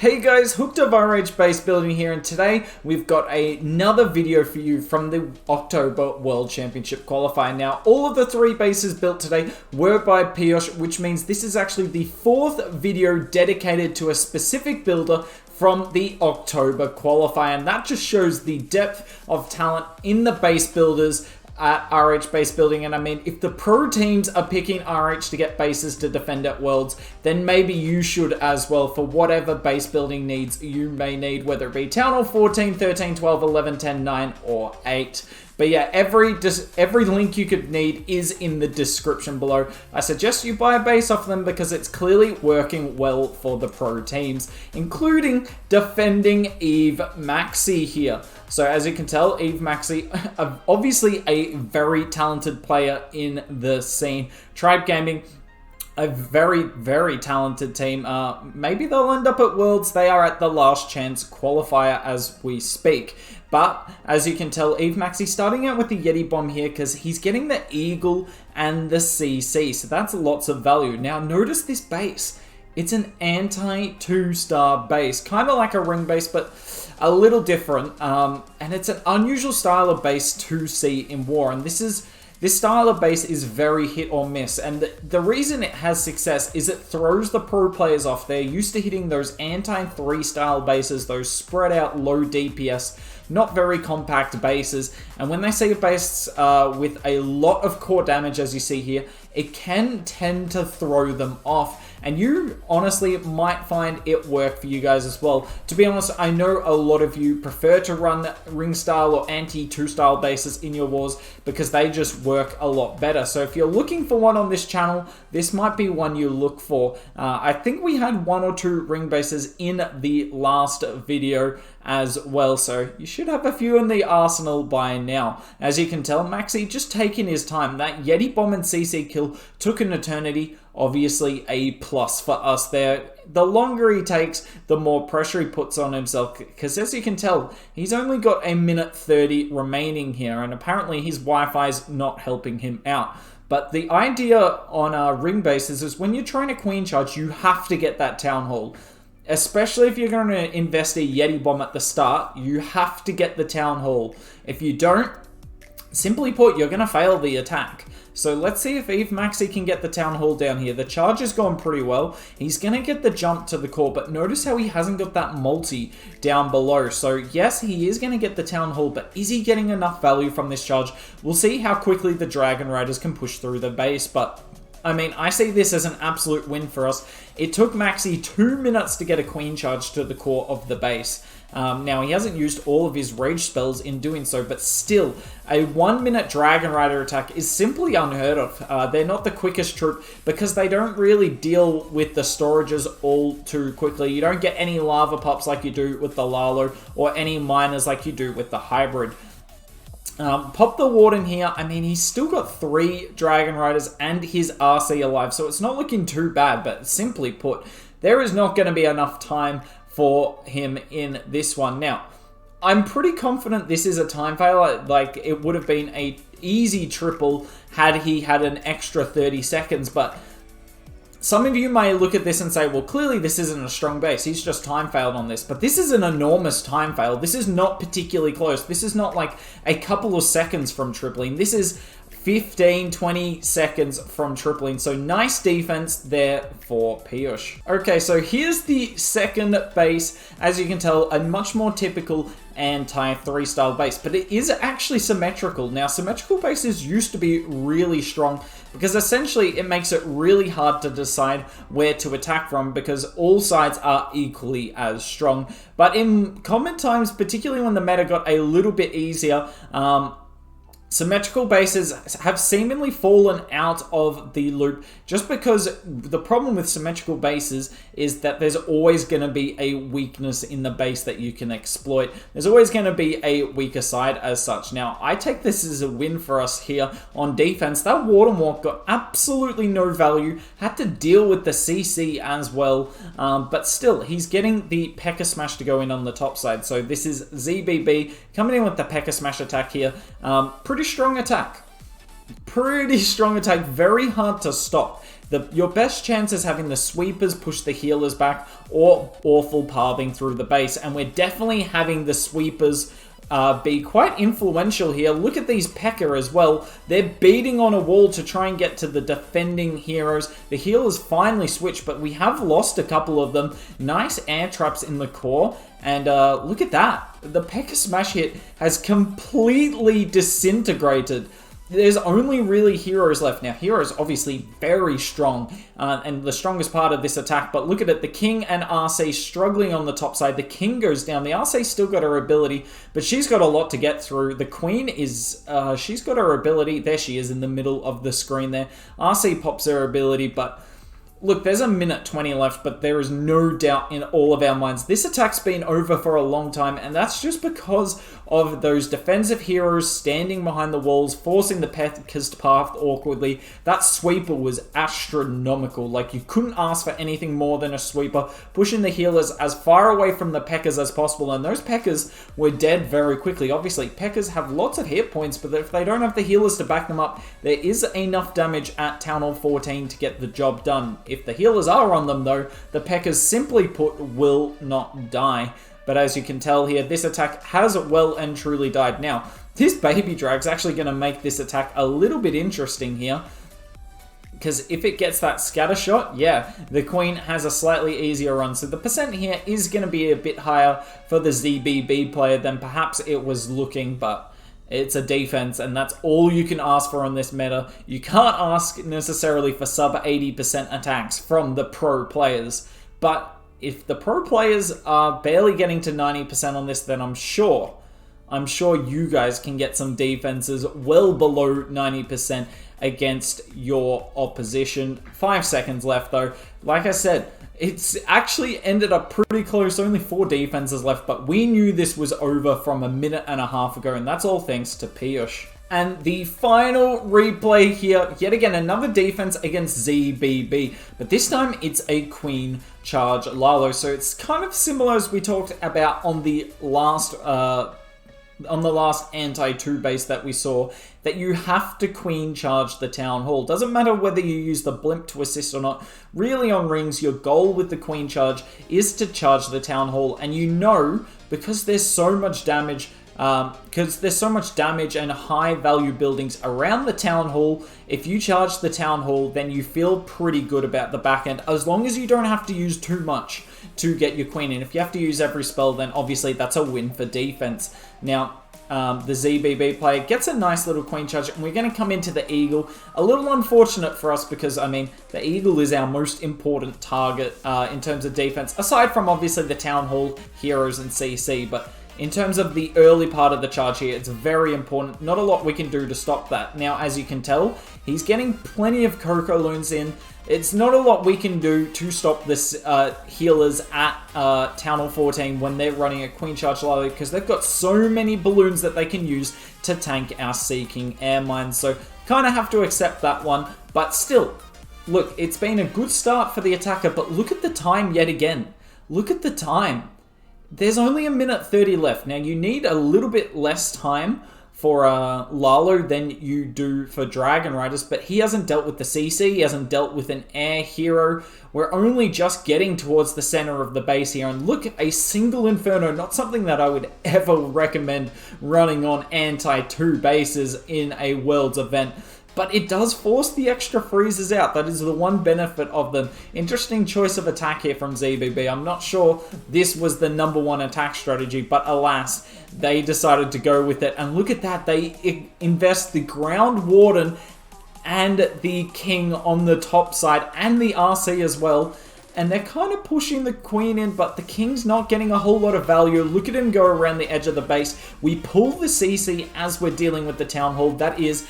Hey guys, Hooked of RH base building here, and today we've got another video for you from the October World Championship Qualifier. Now, all of the 3 bases built today were by Piyush, which means this is actually the 4th video dedicated to a specific builder from the October Qualifier, and that just shows the depth of talent in the base builders at RH base building. And I mean, if the pro teams are picking RH to get bases to defend at Worlds, then maybe you should as well for whatever base building needs you may need, whether it be Town Hall 14, 13, 12, 11, 10, 9, or 8. But yeah, every link you could need is in the description below. I suggest you buy a base off them because it's clearly working well for the pro teams, including defending Eve Maxi here. So as you can tell, Eve Maxi, obviously a very talented player in the scene. Tribe Gaming, a very, very talented team. Maybe they'll end up at Worlds. They are at the last chance qualifier as we speak. But as you can tell, Eve Maxi starting out with the Yeti Bomb here because he's getting the Eagle and the CC. So that's lots of value. Now notice this base. It's an anti-2-star base. Kind of like a ring base, but a little different. And it's an unusual style of base to see in War. And this style of base is very hit or miss, and the reason it has success is it throws the pro players off. They're used to hitting those anti-3 style bases, those spread out low DPS, not very compact bases, and when they see a base with a lot of core damage, as you see here, it can tend to throw them off. And you honestly might find it work for you guys as well. To be honest, I know a lot of you prefer to run ring style or anti-2 style bases in your wars because they just work a lot better. So if you're looking for one on this channel, this might be one you look for. I think we had 1 or 2 ring bases in the last video as well, so you should have a few in the arsenal by now. As you can tell, Maxi just taking his time. That Yeti Bomb and CC kill took an eternity. Obviously a plus for us there. The longer he takes, the more pressure he puts on himself, because as you can tell, he's only got a minute 30 remaining here, and apparently his Wi-Fi's not helping him out. But the idea on ring bases is when you're trying to queen charge, you have to get that Town Hall. Especially if you're going to invest a Yeti Bomb at the start, you have to get the Town Hall. If you don't, simply put, you're going to fail the attack. So let's see if Eve Maxi can get the Town Hall down here. The charge has gone pretty well. He's going to get the jump to the core, but notice how he hasn't got that multi down below. So yes, he is going to get the Town Hall, but is he getting enough value from this charge? We'll see how quickly the Dragon Riders can push through the base, but I mean, I see this as an absolute win for us. It took Maxi 2 minutes to get a queen charge to the core of the base. Now, he hasn't used all of his rage spells in doing so, but still, a 1-minute Dragon Rider attack is simply unheard of. They're not the quickest troop because they don't really deal with the storages all too quickly. You don't get any lava pops like you do with the Lalo or any miners like you do with the hybrid. Pop the Warden here. I mean, he's still got 3 Dragon Riders and his RC alive, so it's not looking too bad, but simply put, there is not going to be enough time for him in this one. Now, I'm pretty confident this is a time fail. Like, it would have been a easy triple had he had an extra 30 seconds, but some of you may look at this and say, well, clearly this isn't a strong base. He's just time failed on this. But this is an enormous time fail. This is not particularly close. This is not like a couple of seconds from tripling. This is 15, 20 seconds from tripling. So nice defense there for Piyush. Okay, so here's the second base. As you can tell, a much more typical anti-3 style base, but it is actually symmetrical. Now, symmetrical bases used to be really strong because essentially it makes it really hard to decide where to attack from because all sides are equally as strong. But in common times, particularly when the meta got a little bit easier, symmetrical bases have seemingly fallen out of the loop just because the problem with symmetrical bases is that there's always going to be a weakness in the base that you can exploit. There's always going to be a weaker side as such. Now, I take this as a win for us here on defense. That Warden Walk got absolutely no value, had to deal with the CC as well, but still, he's getting the P.E.K.K.A. Smash to go in on the top side. So this is ZBB coming in with the P.E.K.K.A. Smash attack here. Pretty strong attack. Pretty strong attack, very hard to stop. Your best chance is having the sweepers push the healers back or awful pathing through the base, and we're definitely having the sweepers be quite influential here. Look at these P.E.K.K.A as well. They're beating on a wall to try and get to the defending heroes. The healers finally switch, but we have lost a couple of them. Nice air traps in the core, and look at that. The P.E.K.K.A smash hit has completely disintegrated. There's only really heroes left. Now, heroes obviously very strong and the strongest part of this attack, but look at it. The King and RC struggling on the top side. The King goes down. The RC still got her ability, but she's got a lot to get through. The Queen is, she's got her ability. There she is in the middle of the screen there. RC pops her ability, but look, there's a minute 20 left, but there is no doubt in all of our minds this attack's been over for a long time, and that's just because of those defensive heroes standing behind the walls, forcing the P.E.K.K.A's path awkwardly. That sweeper was astronomical. Like, you couldn't ask for anything more than a sweeper, pushing the healers as far away from the P.E.K.K.A's as possible, and those P.E.K.K.A's were dead very quickly. Obviously, P.E.K.K.A's have lots of hit points, but if they don't have the healers to back them up, there is enough damage at Town Hall 14 to get the job done. If the healers are on them, though, the P.E.K.K.A's simply put will not die. But as you can tell here, this attack has well and truly died. Now, this baby drag's actually going to make this attack a little bit interesting here, because if it gets that scatter shot, yeah, the Queen has a slightly easier run. So the percent here is going to be a bit higher for the ZBB player than perhaps it was looking, but it's a defense, and that's all you can ask for on this meta. You can't ask necessarily for sub 80% attacks from the pro players, but if the pro players are barely getting to 90% on this, then I'm sure you guys can get some defenses well below 90% against your opposition. 5 seconds left though. Like I said, it's actually ended up pretty close, only 4 defenses left, but we knew this was over from a minute and a half ago, and that's all thanks to Piyush. And the final replay here, yet again, another defense against ZBB, but this time it's a Queen Charge Lalo. So it's kind of similar as we talked about on the last anti-2 base that we saw, that you have to Queen Charge the Town Hall. Doesn't matter whether you use the blimp to assist or not. Really on rings, your goal with the Queen Charge is to charge the Town Hall, and you know, because there's so much damage and high value buildings around the Town Hall, if you charge the Town Hall, then you feel pretty good about the back end, as long as you don't have to use too much to get your Queen in. If you have to use every spell, then obviously that's a win for defense. Now, the ZBB player gets a nice little Queen Charge, and we're going to come into the Eagle. A little unfortunate for us because, I mean, the Eagle is our most important target in terms of defense, aside from obviously the Town Hall, Heroes, and CC, but in terms of the early part of the charge here, it's very important. Not a lot we can do to stop that. Now, as you can tell, he's getting plenty of Coco Loons in. It's not a lot we can do to stop this healers at Town Hall 14 when they're running a Queen Charge Lalo, because they've got so many balloons that they can use to tank our Seeking Air Mines. So, kind of have to accept that one. But still, look, it's been a good start for the attacker, but look at the time yet again. Look at the time. There's only a minute 30 left. Now, you need a little bit less time for Lalo than you do for Dragon Riders, but he hasn't dealt with the CC, he hasn't dealt with an air hero. We're only just getting towards the center of the base here, and look, a single Inferno, not something that I would ever recommend running on anti-2 bases in a Worlds event. But it does force the extra freezes out. That is the one benefit of them. Interesting choice of attack here from ZBB. I'm not sure this was the #1 attack strategy, but alas, they decided to go with it. And look at that. They invest the Ground Warden and the King on the top side, and the RC as well. And they're kind of pushing the Queen in, but the King's not getting a whole lot of value. Look at him go around the edge of the base. We pull the CC as we're dealing with the Town Hall. That is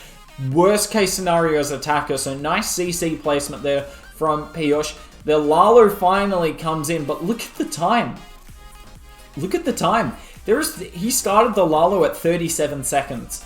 worst case scenario as attacker, so nice CC placement there from Piyush. The Lalo finally comes in, but look at the time. Look at the time. He started the Lalo at 37 seconds.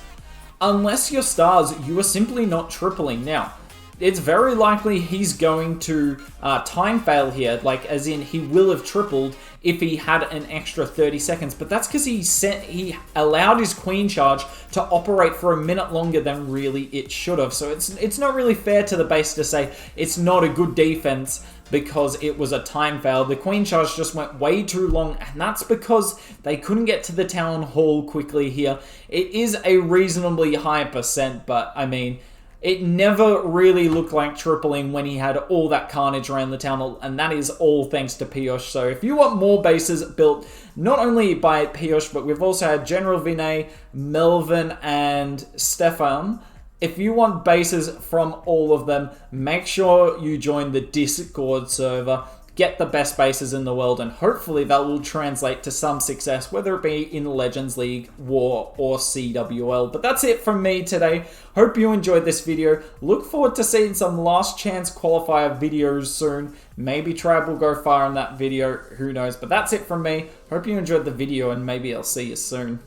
Unless you're stars, you are simply not tripling. Now, it's very likely he's going to time fail here, like as in he will have tripled if he had an extra 30 seconds, but that's because he allowed his queen charge to operate for a minute longer than really it should have. So it's not really fair to the base to say it's not a good defense because it was a time fail. The queen charge just went way too long, and that's because they couldn't get to the town hall quickly here. It is a reasonably high percent, but I mean, it never really looked like tripling when he had all that carnage around the town hall, and that is all thanks to Piyush. So if you want more bases built, not only by Piyush, but we've also had General Vinay, Melvin, and Stefan. If you want bases from all of them, make sure you join the Discord server. Get the best bases in the world, and hopefully that will translate to some success, whether it be in Legends League, War, or CWL. But that's it from me today. Hope you enjoyed this video. Look forward to seeing some last chance qualifier videos soon. Maybe Tribe will go far in that video, who knows. But that's it from me. Hope you enjoyed the video, and maybe I'll see you soon.